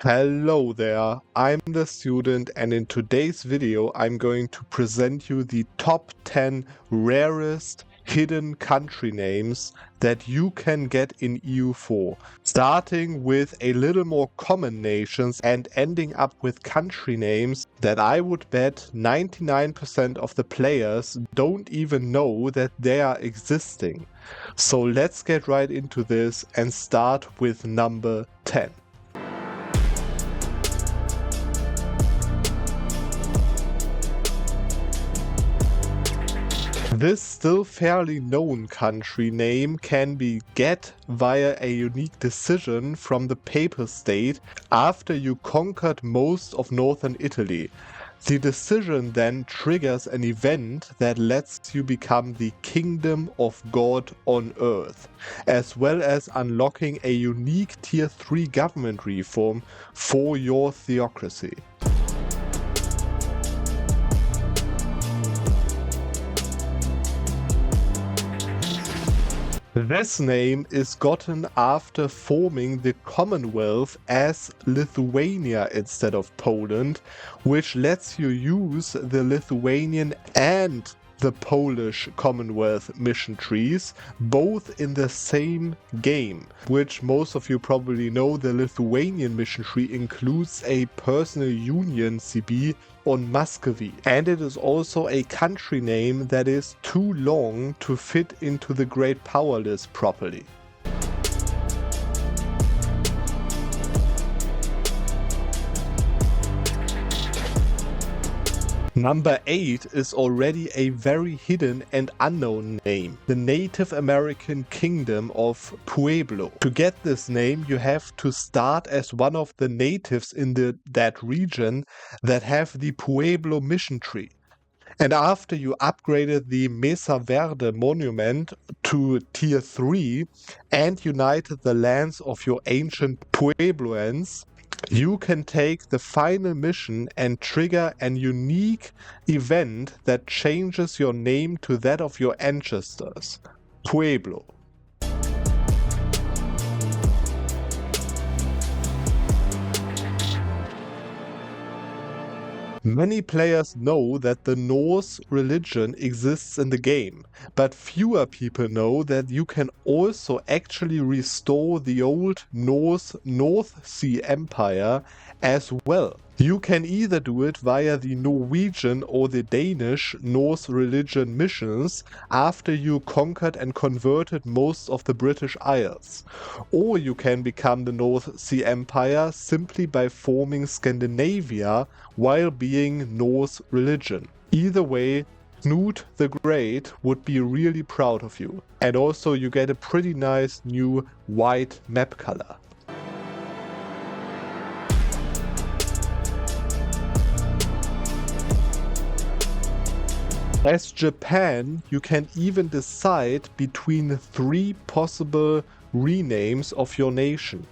Hello there, I'm the student, and in today's video I'm going to present you the top 10 rarest hidden country names that you can get in EU4, starting with a little more common nations and ending up with country names that I would bet 99% of the players don't even know that they are existing. So let's get right into this and start with number 10. This still fairly known country name can be get via a unique decision from the Papal State after you conquered most of northern Italy. The decision then triggers an event that lets you become the Kingdom of God on Earth, as well as unlocking a unique Tier 3 government reform for your theocracy. This name is gotten after forming the Commonwealth as Lithuania instead of Poland, which lets you use the Lithuanian and the Polish Commonwealth mission trees, both in the same game, which most of you probably know. The Lithuanian mission tree includes a personal union CB on Muscovy, and it is also a country name that is too long to fit into the Great Power list properly. Number 8 is already a very hidden and unknown name, the Native American Kingdom of Pueblo. To get this name, you have to start as one of the natives in that region that have the Pueblo mission tree. And after you upgraded the Mesa Verde monument to Tier 3 and united the lands of your ancient Puebloans, you can take the final mission and trigger an unique event that changes your name to that of your ancestors, Pueblo. Many players know that the Norse religion exists in the game, but fewer people know that you can also actually restore the old Norse North Sea Empire as well. You can either do it via the Norwegian or the Danish Norse religion missions after you conquered and converted most of the British Isles, or you can become the North Sea Empire simply by forming Scandinavia while being Norse religion. Either way, Knut the Great would be really proud of you. And also you get a pretty nice new white map color. As Japan, you can even decide between 3 possible renames of your nation.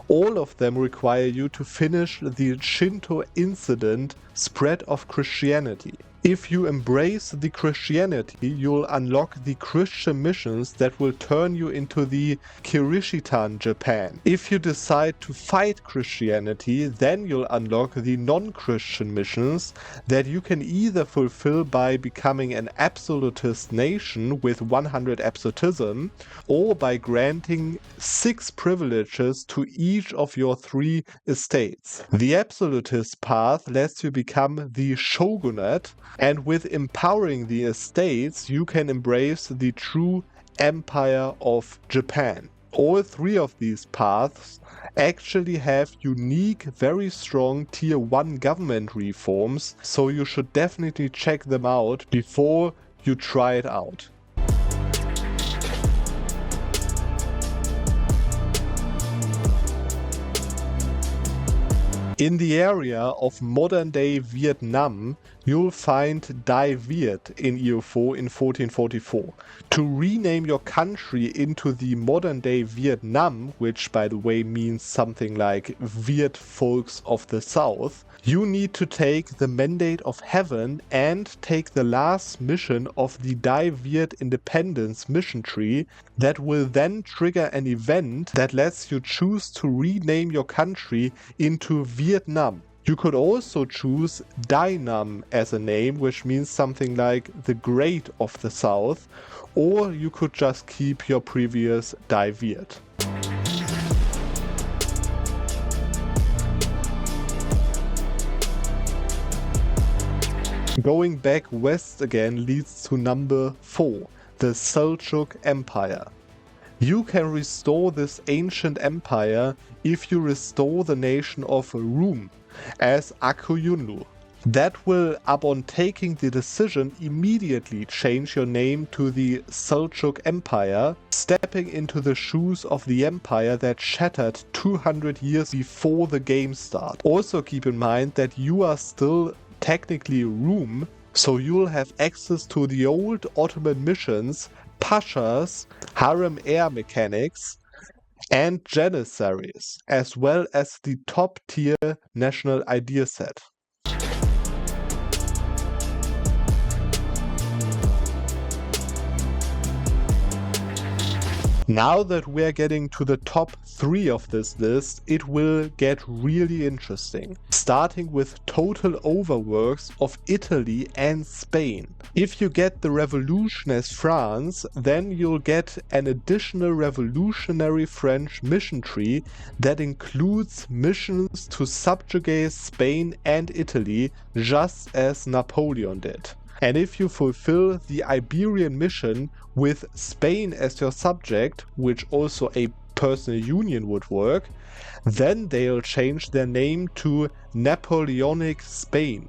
All of them require you to finish the Shinto incident spread of Christianity. If you embrace the Christianity, you'll unlock the Christian missions that will turn you into the Kirishitan Japan. If you decide to fight Christianity, then you'll unlock the non-Christian missions that you can either fulfill by becoming an absolutist nation with 100 absolutism, or by granting 6 privileges to each of your 3 estates. The absolutist path lets you become the Shogunate, and with empowering the estates, you can embrace the true Empire of Japan. All 3 of these paths actually have unique, very strong Tier 1 government reforms, so you should definitely check them out before you try it out. In the area of modern-day Viet Nam, you'll find Dai Viet in EU4 in 1444. To rename your country into the modern-day Viet Nam, which by the way means something like Viet folks of the south, you need to take the Mandate of Heaven and take the last mission of the Dai Viet Independence mission tree that will then trigger an event that lets you choose to rename your country into Viet Nam. You could also choose Dai Nam as a name, which means something like the Great of the South, or you could just keep your previous Dai Viet. Going back west again leads to number 4, the Seljuk Empire. You can restore this ancient empire if you restore the nation of Rum as Akuyunlu. That will, upon taking the decision, immediately change your name to the Seljuk Empire, stepping into the shoes of the empire that shattered 200 years before the game start. Also keep in mind that you are still technically Rum, so you'll have access to the old Ottoman missions, Pashas, Harem Air Mechanics, and Janissaries, as well as the top tier national idea set. Now that we're getting to the top 3 of this list, it will get really interesting, starting with total overworks of Italy and Spain. If you get the revolution as France, then you'll get an additional revolutionary French mission tree that includes missions to subjugate Spain and Italy, just as Napoleon did. And if you fulfill the Iberian mission with Spain as your subject, which also a personal union would work, then they'll change their name to Napoleonic Spain.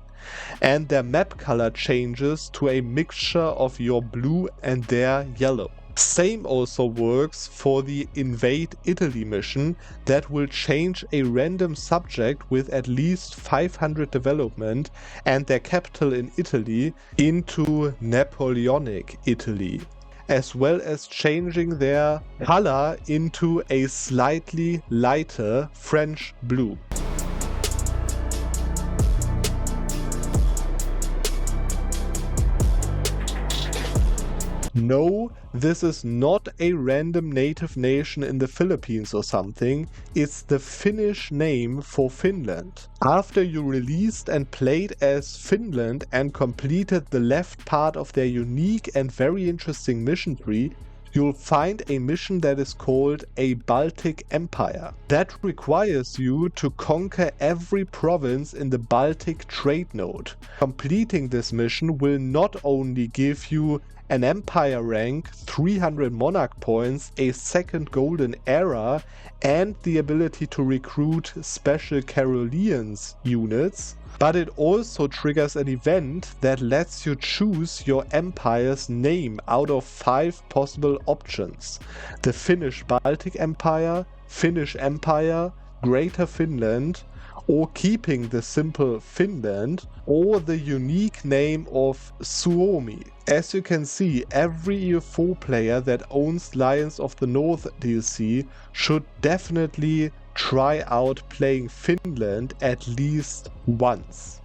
And their map color changes to a mixture of your blue and their yellow. Same also works for the Invade Italy mission that will change a random subject with at least 500 development and their capital in Italy into Napoleonic Italy, as well as changing their color into a slightly lighter French blue. No, this is not a random native nation in the Philippines or something, it's the Finnish name for Finland. After you released and played as Finland and completed the left part of their unique and very interesting mission tree, you'll find a mission that is called a Baltic Empire. That requires you to conquer every province in the Baltic trade node. Completing this mission will not only give you an empire rank, 300 monarch points, a second golden era, and the ability to recruit special Caroleans units, but it also triggers an event that lets you choose your empire's name out of 5 possible options: the Finnish Baltic Empire, Finnish Empire, Greater Finland, or keeping the simple Finland, or the unique name of Suomi. As you can see, every EU4 player that owns Lions of the North DLC should definitely try out playing Finland at least once.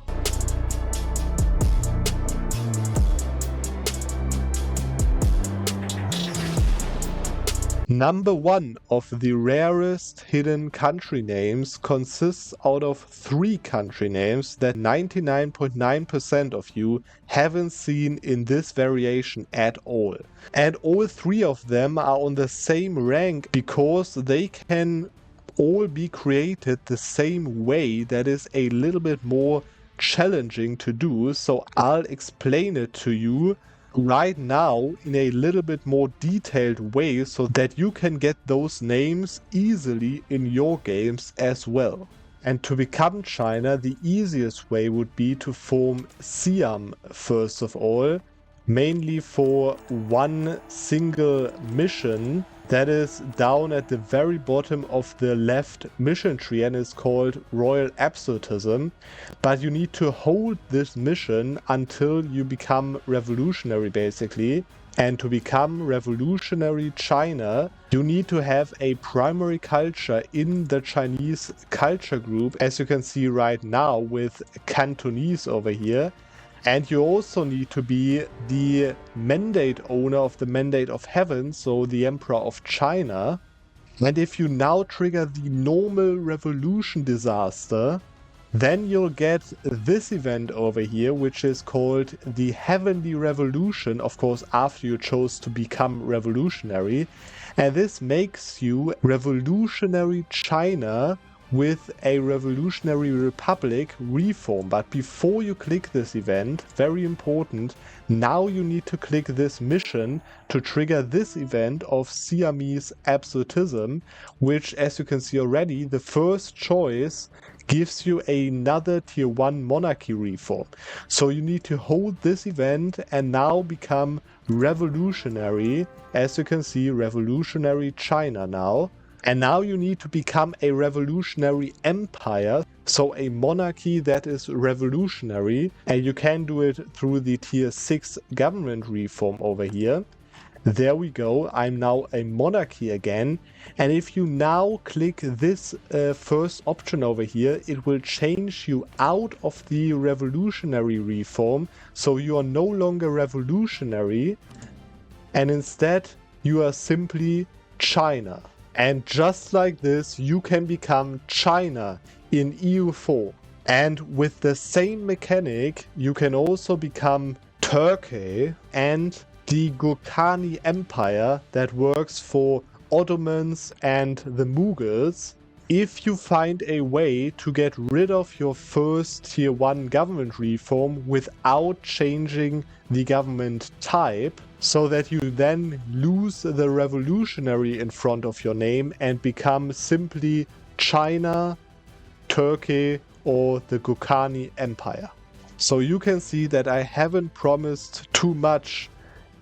Number 1 of the rarest hidden country names consists out of 3 country names that 99.9% of you haven't seen in this variation at all. And all 3 of them are on the same rank because they can all be created the same way that is a little bit more challenging to do, so I'll explain it to you right now in a little bit more detailed way so that you can get those names easily in your games as well. And to become China, the easiest way would be to form Siam first of all, mainly for one single mission that is down at the very bottom of the left mission tree and is called Royal Absolutism. But you need to hold this mission until you become revolutionary, basically. And to become revolutionary China, you need to have a primary culture in the Chinese culture group, as you can see right now with Cantonese over here. And you also need to be the mandate owner of the Mandate of Heaven, so the Emperor of China. And if you now trigger the normal revolution disaster, then you'll get this event over here, which is called the Heavenly Revolution, of course, after you chose to become revolutionary. And this makes you revolutionary China with a revolutionary republic reform. But before you click this event, very important, now you need to click this mission to trigger this event of Siamese absolutism, which, as you can see already, the first choice gives you another tier 1 monarchy reform. So you need to hold this event and now become revolutionary. As you can see, revolutionary China now. And now you need to become a revolutionary empire, so a monarchy that is revolutionary, and you can do it through the tier 6 government reform over here. There we go, I'm now a monarchy again, and if you now click this first option over here, it will change you out of the revolutionary reform, so you are no longer revolutionary, and instead you are simply China. And just like this, you can become China in EU4. And with the same mechanic, you can also become Turkey and the Gurkani Empire that works for Ottomans and the Mughals. If you find a way to get rid of your first tier 1 government reform without changing the government type, so that you then lose the revolutionary in front of your name and become simply China, Turkey, or the Gurkani Empire. So you can see that I haven't promised too much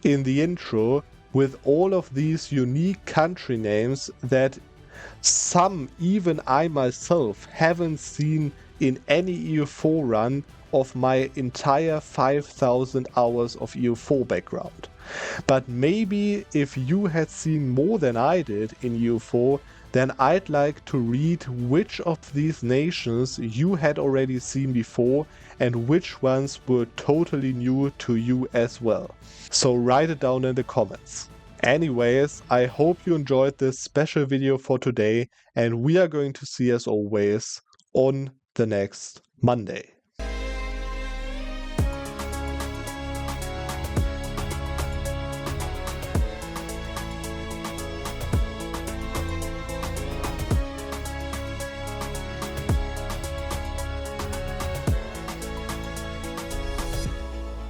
in the intro with all of these unique country names that some, even I myself, haven't seen in any EU4 run of my entire 5,000 hours of EU4 background. But maybe if you had seen more than I did in EU4, then I'd like to read which of these nations you had already seen before and which ones were totally new to you as well. So write it down in the comments. Anyways, I hope you enjoyed this special video for today, and we are going to see as always on the next Monday.